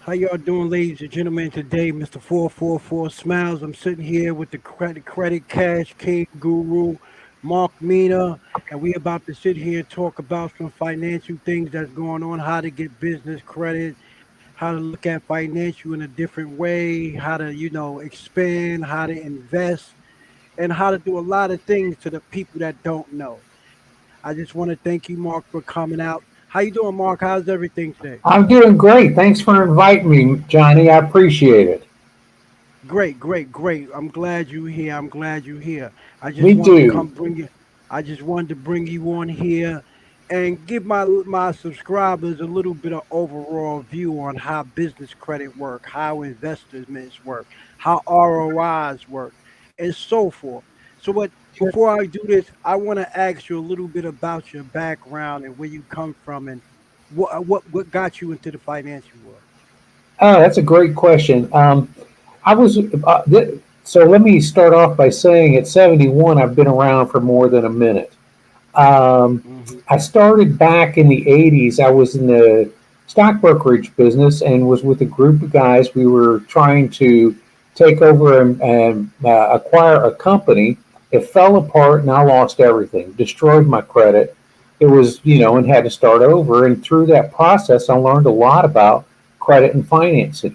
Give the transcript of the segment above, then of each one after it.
How y'all doing, ladies and gentlemen? Today, Mr. 444 Smiles. I'm sitting here with the credit cash king guru, Mark Mina, and we about to sit here and talk about some financial things that's going on, how to get business credit, how to look at financial in a different way, how to, expand, how to invest, and how to do a lot of things to the people that don't know. I just want to thank you, Mark, for coming out. How you doing, Mark? How's everything today? I'm doing great. Thanks for inviting me, Johnny. I appreciate it. Great, great, great. I'm glad you're here. I'm glad you're here. I just Me wanted to too. come bring you. I just wanted to bring you on here and give my subscribers a little bit of overall view on how business credit work, how investments work, how ROIs work, and so forth. So, but Sure. before I do this, I want to ask you a little bit about your background and where you come from and what got you into the financial world. Oh, that's a great question. I was so let me start off by saying at 71, I've been around for more than a minute. Um, Hmm. I started back in the 80s. I was in the stock brokerage business and was with a group of guys. We were trying to take over and acquire a company. It fell apart and I lost everything, destroyed my credit. It was, and had to start over. And through that process, I learned a lot about credit and financing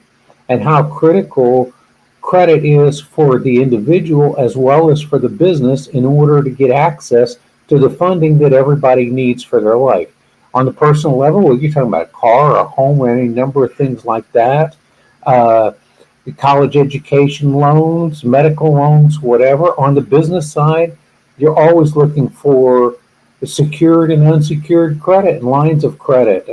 and how critical credit is for the individual as well as for the business in order to get access to the funding that everybody needs for their life. On the personal level, well, you're talking about a car, a home, or any number of things like that. Uh, the college education loans, medical loans, whatever. On the business side, you're always looking for secured and unsecured credit and lines of credit,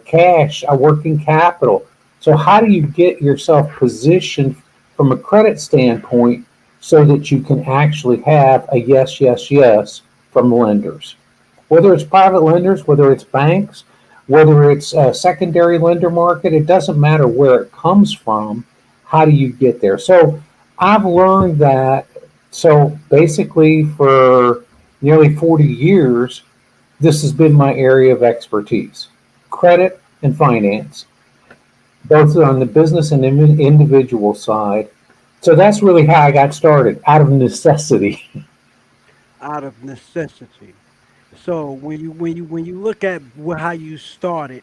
cash, a working capital. So, how do you get yourself positioned from a credit standpoint so that you can actually have a yes, yes, yes from lenders? Whether it's private lenders, whether it's banks, whether it's a secondary lender market, it doesn't matter where it comes from. How do you get there? So I've learned that. So basically, for nearly 40 years, this has been my area of expertise: credit and finance, both on the business and individual side. So that's really how I got started, out of necessity. Out of necessity. So when you look at how you started,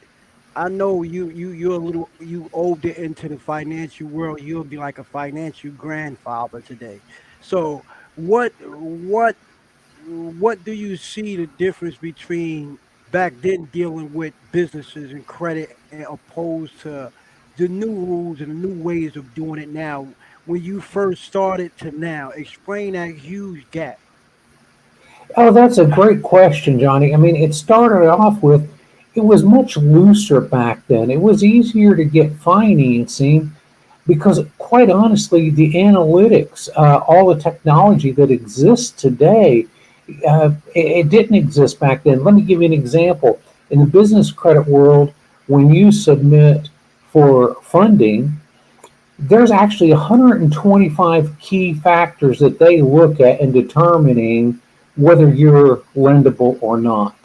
I know you're a little you older into the financial world. You'll be like a financial grandfather today. So what do you see the difference between back then dealing with businesses and credit and opposed to the new rules and the new ways of doing it now? When you first started to now, explain that huge gap. Oh, that's a great question, Johnny. I mean, it started off with it was much looser back then. It was easier to get financing because, quite honestly, the analytics, all the technology that exists today, it didn't exist back then. Let me give you an example. In the business credit world, when you submit for funding, there's actually 125 key factors that they look at in determining whether you're lendable or not.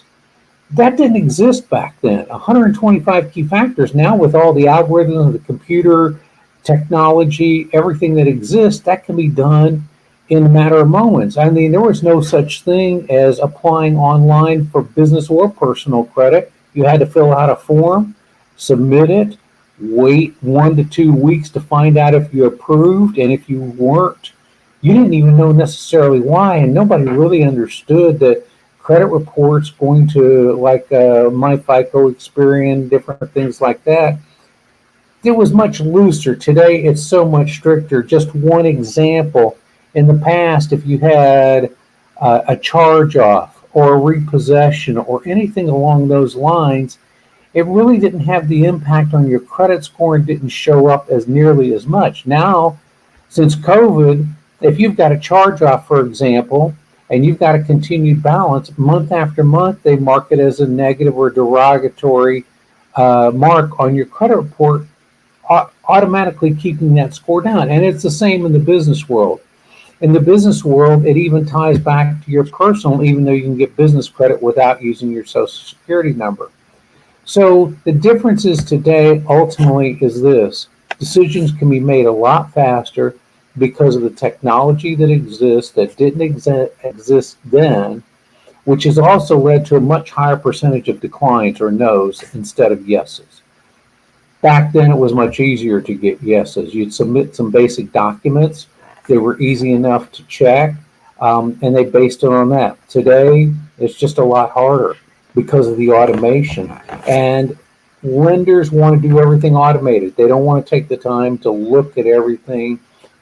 That didn't exist back then. 125 key factors. Now, with all the algorithms, the computer technology, everything that exists, that can be done in a matter of moments. I mean, there was no such thing as applying online for business or personal credit. You had to fill out a form, submit it, wait 1 to 2 weeks to find out if you approved, and if you weren't, you didn't even know necessarily why, and nobody really understood that credit reports going to like my FICO, Experian, different things like that. It was much looser. Today, it's so much stricter. Just one example: in the past, if you had a charge off or a repossession or anything along those lines, it really didn't have the impact on your credit score and didn't show up as nearly as much. Now, since COVID, if you've got a charge off, for example, and you've got a continued balance, month after month, they mark it as a negative or derogatory mark on your credit report, automatically keeping that score down. And it's the same in the business world. In the business world, it even ties back to your personal, even though you can get business credit without using your social security number. So the differences today ultimately is this: decisions can be made a lot faster because of the technology that exists that didn't exist then, which has also led to a much higher percentage of declines or no's instead of yeses. Back then, it was much easier to get yeses. You'd submit some basic documents, they were easy enough to check, and they based it on that. Today, it's just a lot harder because of the automation. And lenders want to do everything automated. They don't want to take the time to look at everything,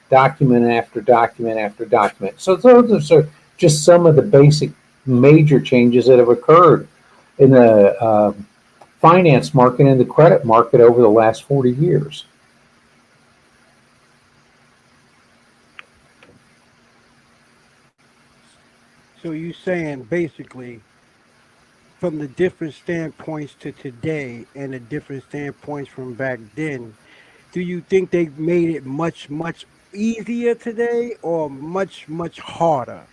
document after document after document. So, those are just some of the basic major changes that have occurred in the finance market and the credit market over the last 40 years. So you saying basically from the different standpoints to today and the different standpoints from back then, do you think they made it much easier today or much harder?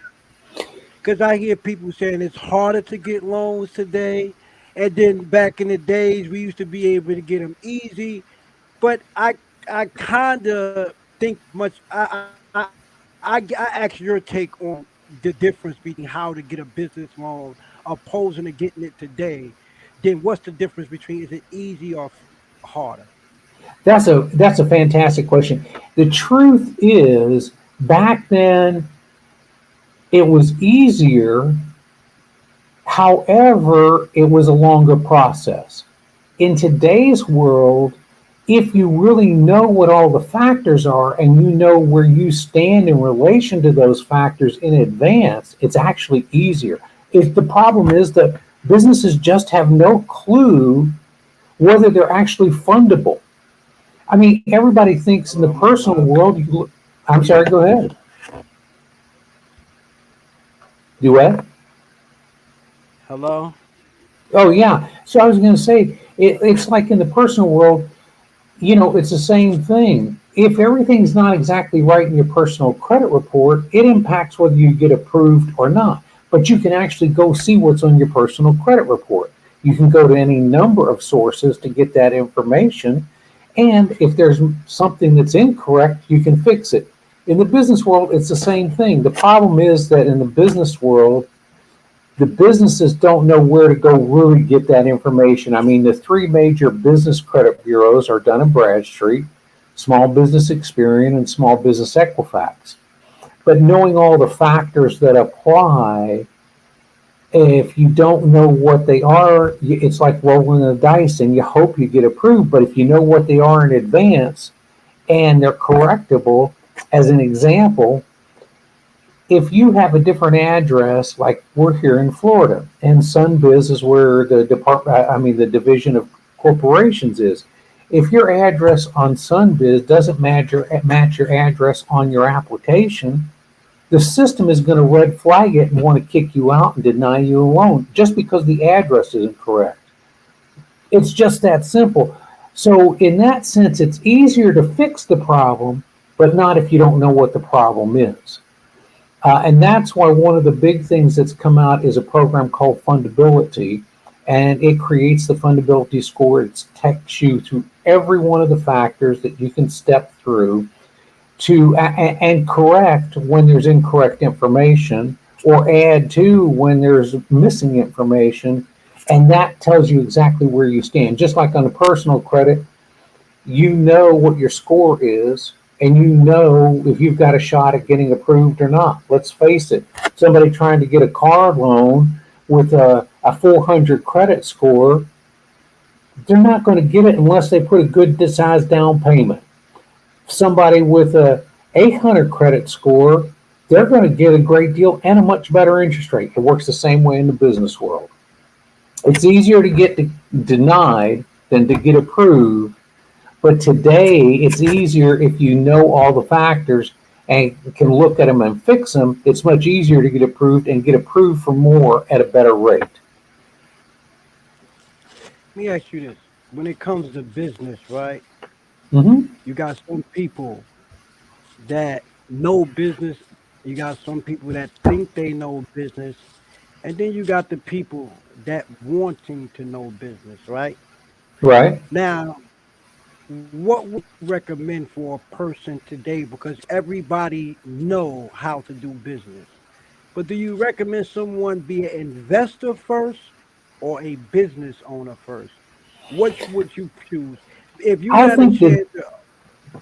Because I hear people saying it's harder to get loans today, and then back in the days we used to be able to get them easy. But I kind of think much. I ask your take on the difference between how to get a business loan opposing to getting it today. Then what's the difference between is it easy or harder? That's a fantastic question. The truth is, back then it was easier. However, it was a longer process. In today's world, if you really know what all the factors are and you know where you stand in relation to those factors in advance, it's actually easier. If the problem is that businesses just have no clue whether they're actually fundable. I mean, everybody thinks in the personal world. I'm sorry. Go ahead. Do what? Hello. Oh yeah. So I was going to say it's like in the personal world. It's the same thing. If everything's not exactly right in your personal credit report, it impacts whether you get approved or not. But you can actually go see what's on your personal credit report. You can go to any number of sources to get that information. And if there's something that's incorrect, you can fix it. In the business world, it's the same thing. The problem is that in the business world, the businesses don't know where to go really get that information. I mean, the three major business credit bureaus are Dun and Bradstreet, Small Business Experian, and Small Business Equifax. But knowing all the factors that apply, if you don't know what they are, it's like rolling the dice and you hope you get approved. But if you know what they are in advance and they're correctable, as an example, if you have a different address, like we're here in Florida, and SunBiz is where the division of corporations is. If your address on SunBiz doesn't match your address on your application, the system is going to red flag it and want to kick you out and deny you a loan just because the address isn't correct. It's just that simple. So, in that sense, it's easier to fix the problem, but not if you don't know what the problem is. And that's why one of the big things that's come out is a program called Fundability, and it creates the Fundability score. It takes you through every one of the factors that you can step through to and correct when there's incorrect information or add to when there's missing information, and that tells you exactly where you stand. Just like on the personal credit, you know what your score is and you know if you've got a shot at getting approved or not. Let's face it, somebody trying to get a car loan with a 400 credit score, they're not going to get it unless they put a good sized down payment. Somebody with a 800 credit score, they're going to get a great deal and a much better interest rate. It works the same way in the business world. It's easier to get denied than to get approved. But today, it's easier if you know all the factors and can look at them and fix them. It's much easier to get approved and get approved for more at a better rate. Let me ask you this: when it comes to business, right? Mm-hmm. You got some people that know business. You got some people that think they know business, and then you got the people that wanting to know business, right? Right. Now, what would you recommend for a person today? Because everybody know how to do business. But do you recommend someone be an investor first or a business owner first? Which would you choose? If you I had a think that, chance to,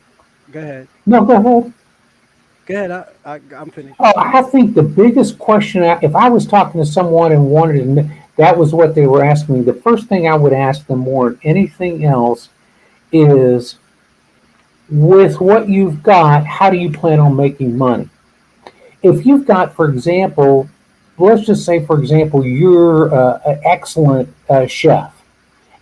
go ahead. no, go ahead. Go ahead. I'm finished. Oh, I think the biggest question, if I was talking to someone and wanted to, that was what they were asking me, the first thing I would ask them more than anything else is, with what you've got, how do you plan on making money? If you've got, for example, let's just say, for example, you're an excellent chef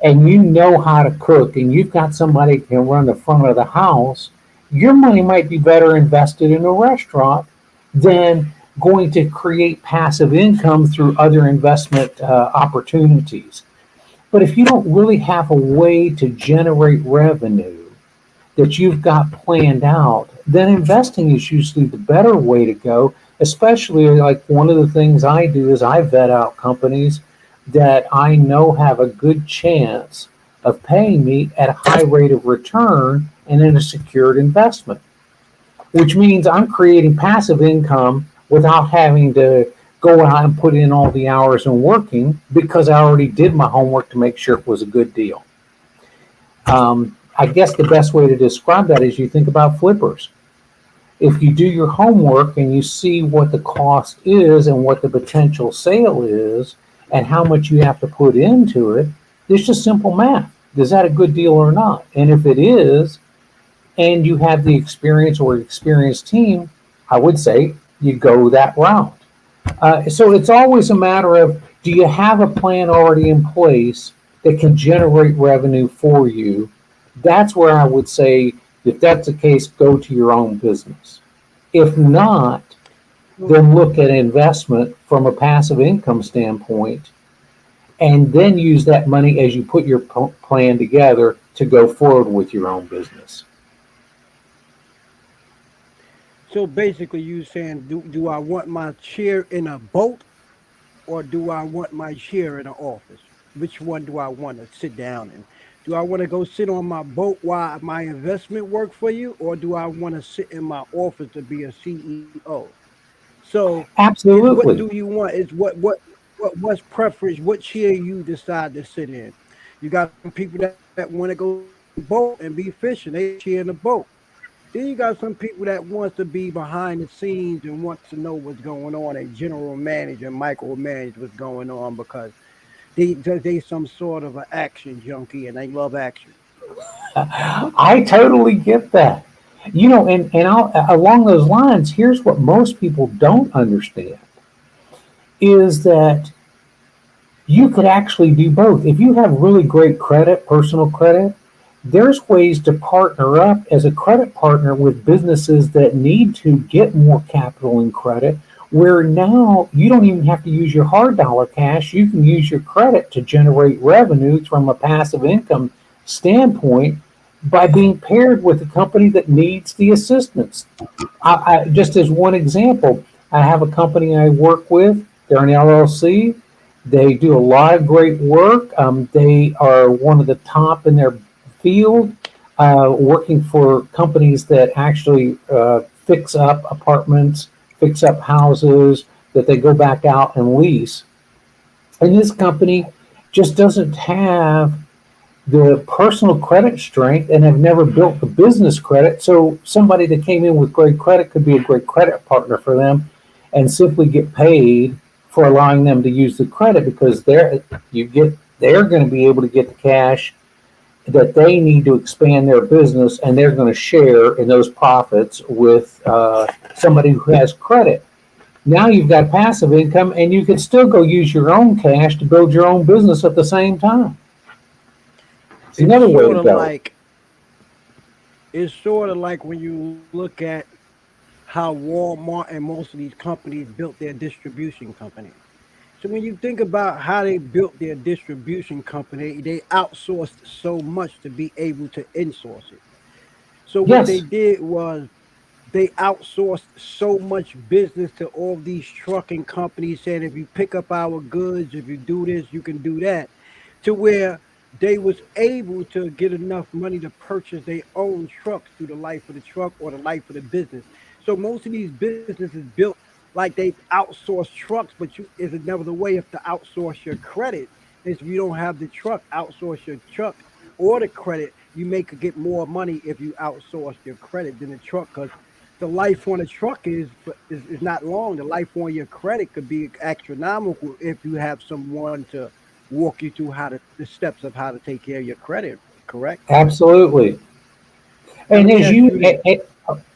and you know how to cook and you've got somebody who can run the front of the house, your money might be better invested in a restaurant than going to create passive income through other investment opportunities. But if you don't really have a way to generate revenue that you've got planned out, then investing is usually the better way to go. Especially like one of the things I do is I vet out companies that I know have a good chance of paying me at a high rate of return and in a secured investment, which means I'm creating passive income without having to go out and put in all the hours and working because I already did my homework to make sure it was a good deal. I guess the best way to describe that is you think about flippers. If you do your homework and you see what the cost is and what the potential sale is and how much you have to put into it, it's just simple math. Is that a good deal or not? And if it is, and you have the experience or experienced team, I would say you go that route. So it's always a matter of, do you have a plan already in place that can generate revenue for you? That's where I would say, if that's the case, go to your own business. If not, then look at investment from a passive income standpoint and then use that money as you put your plan together to go forward with your own business. So basically, you saying, do I want my chair in a boat or do I want my chair in an office? Which one do I want to sit down in? Do I want to go sit on my boat while my investment work for you, or do I want to sit in my office to be a CEO? So, is what do Absolutely. you want? Is what's preference? What chair you decide to sit in? You got some people that want to go sit on the boat and be fishing. They sit chair in the boat. Then you got some people that wants to be behind the scenes and wants to know what's going on. A general manager, micromanage what's going on because they some sort of an action junkie and they love action. I totally get that. Along those lines, here's what most people don't understand is that you could actually do both. If you have really great credit, personal credit, there's ways to partner up as a credit partner with businesses that need to get more capital and credit, where now you don't even have to use your hard dollar cash. You can use your credit to generate revenue from a passive income standpoint by being paired with a company that needs the assistance. Just as one example, I have a company I work with. They're an LLC. They do a lot of great work. They are one of the top in their field, working for companies that actually fix up apartments, fix up houses that they go back out and lease. And this company just doesn't have the personal credit strength and have never built the business credit. So somebody that came in with great credit could be a great credit partner for them and simply get paid for allowing them to use the credit because they're going to be able to get the cash that they need to expand their business and they're going to share in those profits with somebody who has credit. Now you've got passive income and you can still go use your own cash to build your own business at the same time. It's It's another way to sort of go. like it's sort of like when you look at how Walmart and most of these companies built their distribution company. So when you think about how they built their distribution company, they outsourced so much to be able to insource it. So what they Yes, did was they outsourced so much business to all these trucking companies saying if you pick up our goods, if you do this, you can do that. To where they was able to get enough money to purchase their own trucks through the life of the truck or the life of the business. So most of these businesses built like they outsource trucks, but you is another way of to outsource your credit. Is if you don't have the truck, outsource your truck or the credit, you make get more money if you outsource your credit than the truck because the life on a truck is not long. The life on your credit could be astronomical if you have someone to walk you through the steps of how to take care of your credit. Correct. Absolutely. Now let And me as ask you, you this.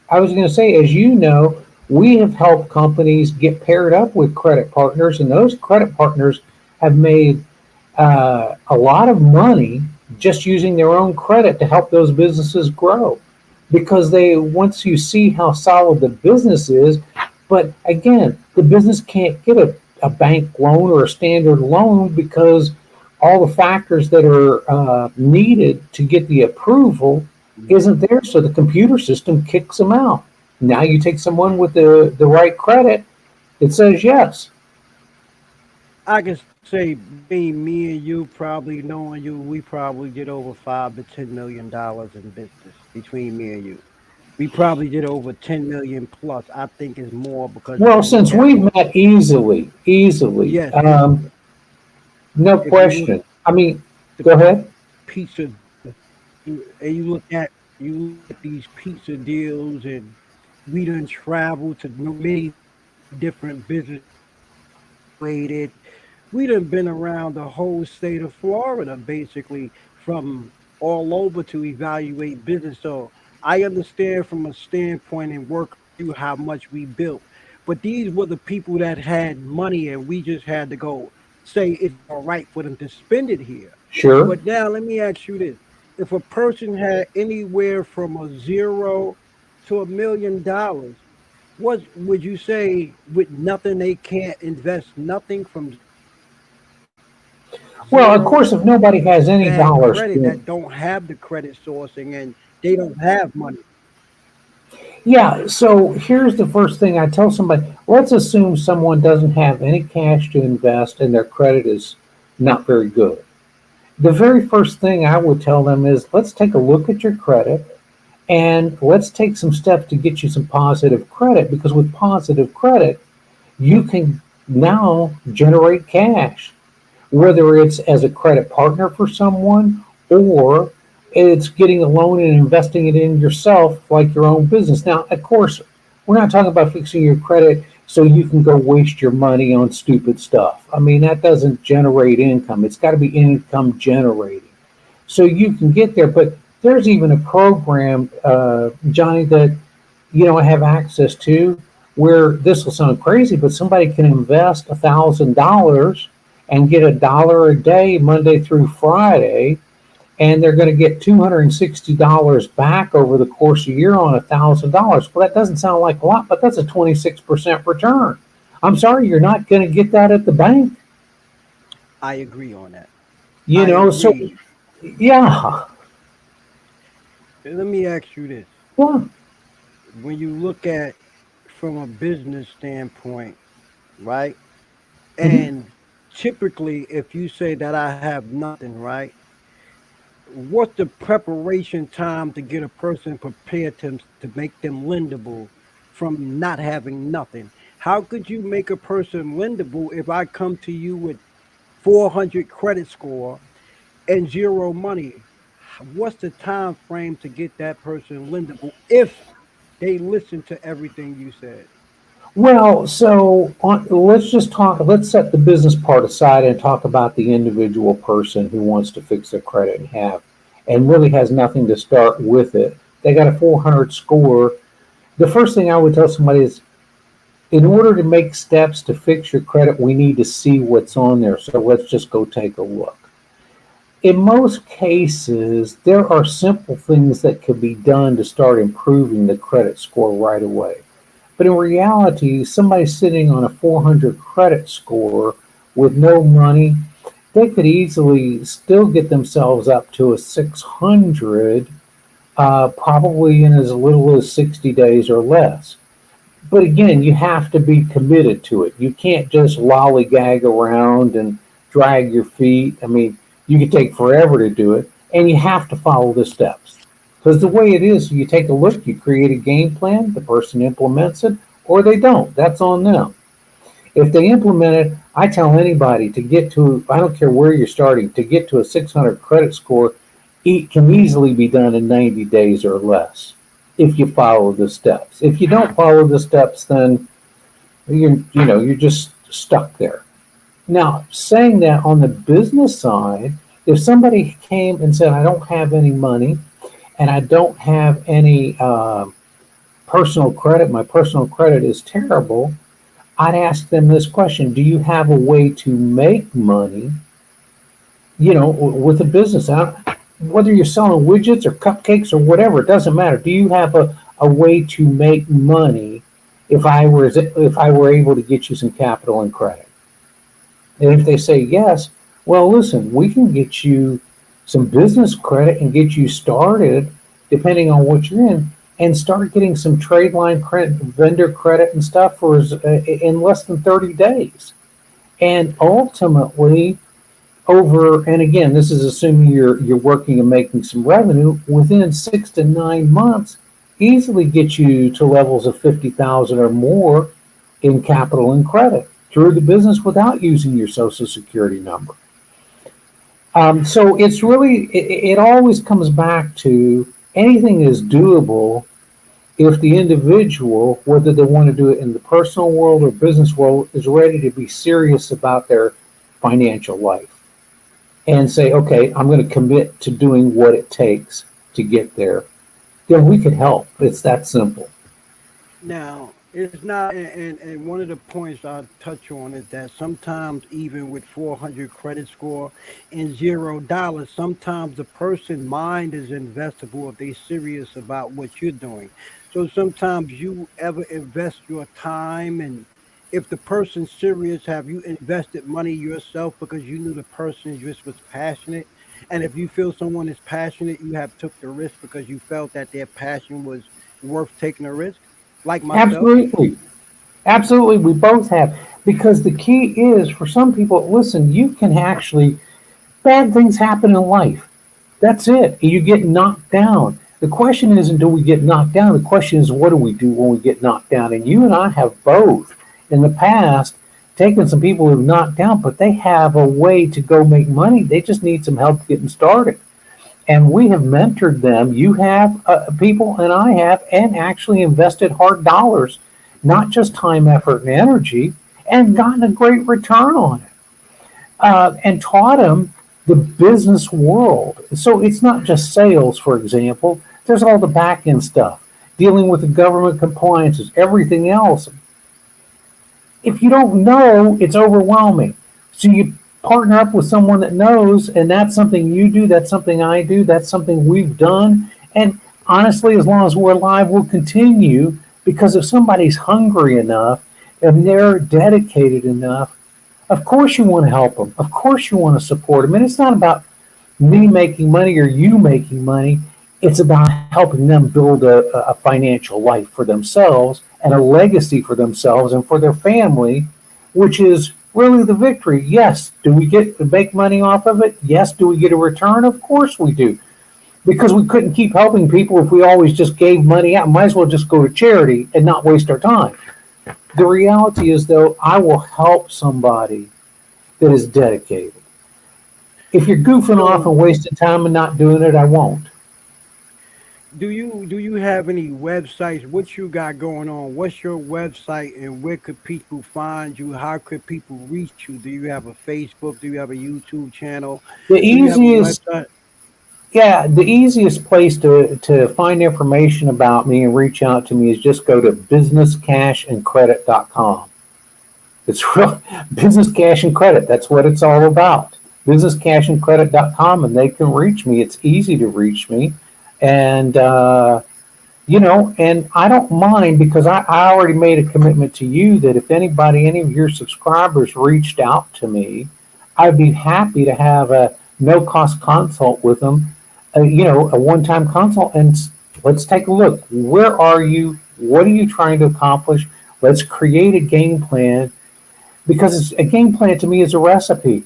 I was going to say, as you know, we have helped companies get paired up with credit partners, and those credit partners have made a lot of money just using their own credit to help those businesses grow. Because they, once you see how solid the business is, but again, the business can't get a bank loan or a standard loan because all the factors that are needed to get the approval Mhm. isn't there. So the computer system kicks them out. Now you take someone with the right credit, it says yes. I can say me and you probably knowing you, we probably did over $5 to $10 million in business between me and you. We probably did over 10 million plus. I think it's more because if Well, you look since at we've met easily, yes, it's no if you look question. I mean, at go ahead. the pizza and you look at these pizza deals and we done traveled to many different businesses evaluated. We done been around the whole state of Florida basically from all over to evaluate business. So I understand from a standpoint and work through how much we built. But these were the people that had money and we just had to go say it's all right for them to spend it here. Sure. But now let me ask you this. If a person had anywhere from a zero to $1 million, what would you say with nothing they can't invest nothing from Well, of zero course, if to nobody has any bad dollars, credit that don't have the credit sourcing and they don't have money? yeah. So here's the first thing I tell somebody: let's assume someone doesn't have any cash to invest and their credit is not very good. The very first thing I would tell them is let's take a look at your credit and let's take some steps to get you some positive credit because with positive credit, you can now generate cash, whether it's as a credit partner for someone or it's getting a loan and investing it in yourself like your own business. Now, of course, we're not talking about fixing your credit so you can go waste your money on stupid stuff. I mean, that doesn't generate income. It's got to be income generating. So you can get there, but there's even a program, Johnny, that I have access to where this will sound crazy, but somebody can invest $1,000 and get $1 a day Monday through Friday, and they're going to get $260 back over the course of a year on $1,000. Well, that doesn't sound like a lot, but that's a 26% return. I'm sorry, you're not going to get that at the bank. I agree on that. You I know, so agree. yeah, Let me ask you this. yeah. When you look at from a business standpoint, right? Mhm. And typically if you say that I have nothing, right? What's the preparation time to get a person prepared to make them lendable from not having nothing? How could you make a person lendable if I come to you with 400 credit score and zero money? What's the time frame to get that person lendable if they listen to everything you said? Well, so let's just talk. Let's set the business part aside and talk about the individual person who wants to fix their credit and really has nothing to start with it. They got a 400 score. The first thing I would tell somebody is, in order to make steps to fix your credit, we need to see what's on there. So let's just go take a look. In most cases, there are simple things that could be done to start improving the credit score right away. But in reality, somebody sitting on a 400 credit score with no money, they could easily still get themselves up to a 600, probably in as little as 60 days or less. But again, you have to be committed to it. You can't just lollygag around and drag your feet. I mean, You could take forever to do it, and you have to follow the steps. Because the way it is, you take a look, you create a game plan, the person implements it, or they don't. That's on them. If they implement it, I tell anybody to get to, I don't care where you're starting, to get to a 600 credit score, it can easily be done in 90 days or less if you follow the steps. If you don't follow the steps, then you're just stuck there. Now, saying that on the business side, if somebody came and said, I don't have any money and I don't have any personal credit, my personal credit is terrible, I'd ask them this question: do you have a way to make money, with a business? Whether you're selling widgets or cupcakes or whatever, it doesn't matter. Do you have a way to make money if I were able to get you some capital and credit? And if they say yes, well, listen, we can get you some business credit and get you started, depending on what you're in, and start getting some trade line credit, vendor credit and stuff in less than 30 days. And ultimately, and again, this is assuming you're working and making some revenue, within 6 to 9 months, easily get you to levels of 50,000 or more in capital and credit through the business without using your social security number. So it's really, it always comes back to anything is doable if the individual, whether they want to do it in the personal world or business world, is ready to be serious about their financial life and say, okay, I'm going to commit to doing what it takes to get there. Then we can help. It's that simple. Now, it's not, and one of the points I touch on is that sometimes even with 400 credit score and $0, sometimes the person's mind is investable if they're serious about what you're doing. So sometimes you ever invest your time, and if the person's serious, have you invested money yourself because you knew the person just was passionate? And if you feel someone is passionate, you have took the risk because you felt that their passion was worth taking a risk, like myself. Absolutely. Absolutely. We both have. Because the key is for some people, listen, you can actually, bad things happen in life. That's it. You get knocked down. The question isn't do we get knocked down? The question is what do we do when we get knocked down? And you and I have both in the past taken some people who've knocked down, but they have a way to go make money. They just need some help getting started. And we have mentored them. You have people, and I have, and actually invested hard dollars, not just time, effort, and energy, and gotten a great return on it. And taught them the business world. So it's not just sales, for example. There's all the back end stuff, dealing with the government compliances, everything else. If you don't know, it's overwhelming. So you partner up with someone that knows, and that's something you do, that's something I do, that's something we've done. And honestly, as long as we're alive, we'll continue, because if somebody's hungry enough and they're dedicated enough, of course you want to help them. Of course you want to support them. And it's not about me making money or you making money. It's about helping them build a financial life for themselves and a legacy for themselves and for their family, which is really the victory. Yes. Do we get to make money off of it? Yes. Do we get a return? Of course we do. Because we couldn't keep helping people if we always just gave money out. Might as well just go to charity and not waste our time. The reality is, though, I will help somebody that is dedicated. If you're goofing off and wasting time and not doing it, I won't. Do you have any websites? What you got going on? What's your website, and where could people find you? How could people reach you? Do you have a Facebook? Do you have a YouTube channel? The Do you have a easiest, website? yeah, the easiest place to find information about me and reach out to me is just go to businesscashandcredit.com. It's real business cash and credit. That's what it's all about. Businesscashandcredit.com, and they can reach me. It's easy to reach me. And, and I don't mind, because I already made a commitment to you that if any of your subscribers reached out to me, I'd be happy to have a no cost consult with them, a one-time consult, and let's take a look. Where are you? What are you trying to accomplish? Let's create a game plan, because a game plan to me is a recipe.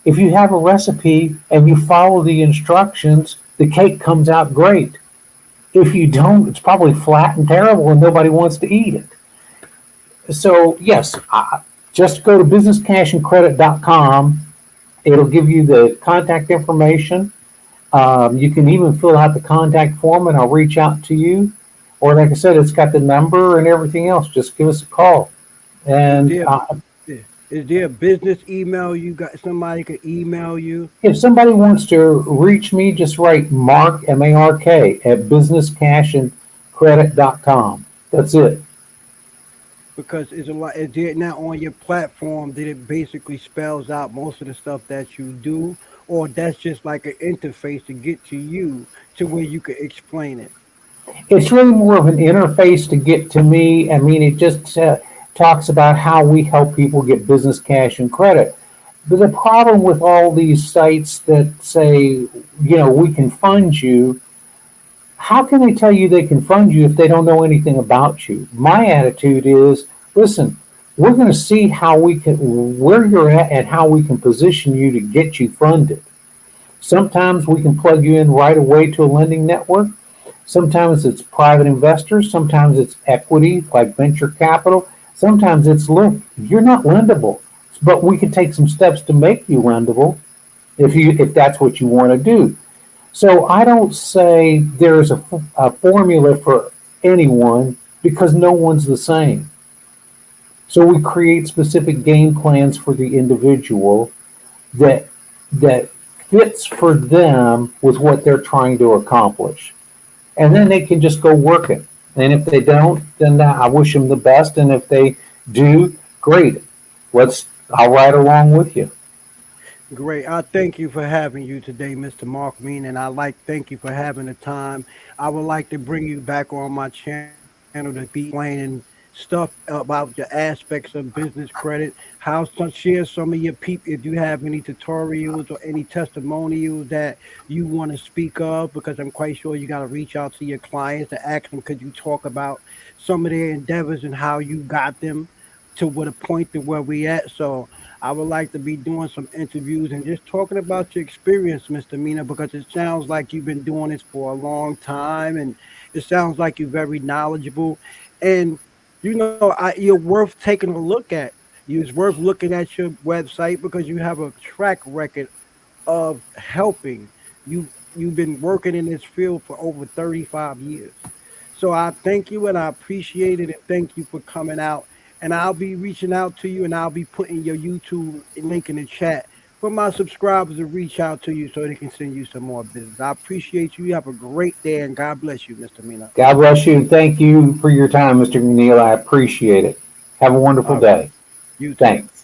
If you have a recipe and you follow the instructions, the cake comes out great. If you don't, it's probably flat and terrible and nobody wants to eat it. So, yes, just go to businesscashandcredit.com. It'll give you the contact information. You can even fill out the contact form and I'll reach out to you. Or, like I said, it's got the number and everything else. Just give us a call. Is And there is there a business email you got? Somebody could email you if somebody wants to reach me, just write Mark, M-A-R-K, at businesscashandcredit.com. That's it. because it's a lot. Is there now on your platform that it basically spells out most of the stuff that you do, or that's just like an interface to get to you to where you could explain it? It's really more of an interface to get to me. I mean, it just talks about how we help people get business cash and credit. But the problem with all these sites that say, we can fund you, how can they tell you they can fund you if they don't know anything about you? My attitude is, listen, we're going to see where you're at and how we can position you to get you funded. Sometimes we can plug you in right away to a lending network. Sometimes it's private investors. Sometimes it's equity, like venture capital. Sometimes it's, look, you're not lendable, but we can take some steps to make you lendable if that's what you want to do. So I don't say there's a formula for anyone because no one's the same. So we create specific game plans for the individual that fits for them with what they're trying to accomplish. And then they can just go work it. And if they don't, then I wish them the best. And if they do, great. I'll ride along with you. Great. I thank you for having you today, Mr. Mark Mean, and thank you for having the time. I would like to bring you back on my channel to be explaining stuff about the aspects of business credit, share some of your people if you have any tutorials or any testimonials that you want to speak of, because I'm quite sure you got to reach out to your clients to ask them, could you talk about some of their endeavors and how you got them to what a point to where we at. So I would like to be doing some interviews and just talking about your experience, Mr. Mina, because it sounds like you've been doing this for a long time and it sounds like you're very knowledgeable. And you're worth taking a look at. It's worth looking at your website because you have a track record of helping. You've been working in this field for over 35 years. So I thank you and I appreciate it and thank you for coming out. And I'll be reaching out to you and I'll be putting your YouTube link in the chat for my subscribers to reach out to you so they can send you some more business. I appreciate you. You have a great day and God bless you, Mr. Mina. God bless you. Thank you for your time, Mr. Neal. I appreciate it. Have a wonderful All right. day. You too. Thanks.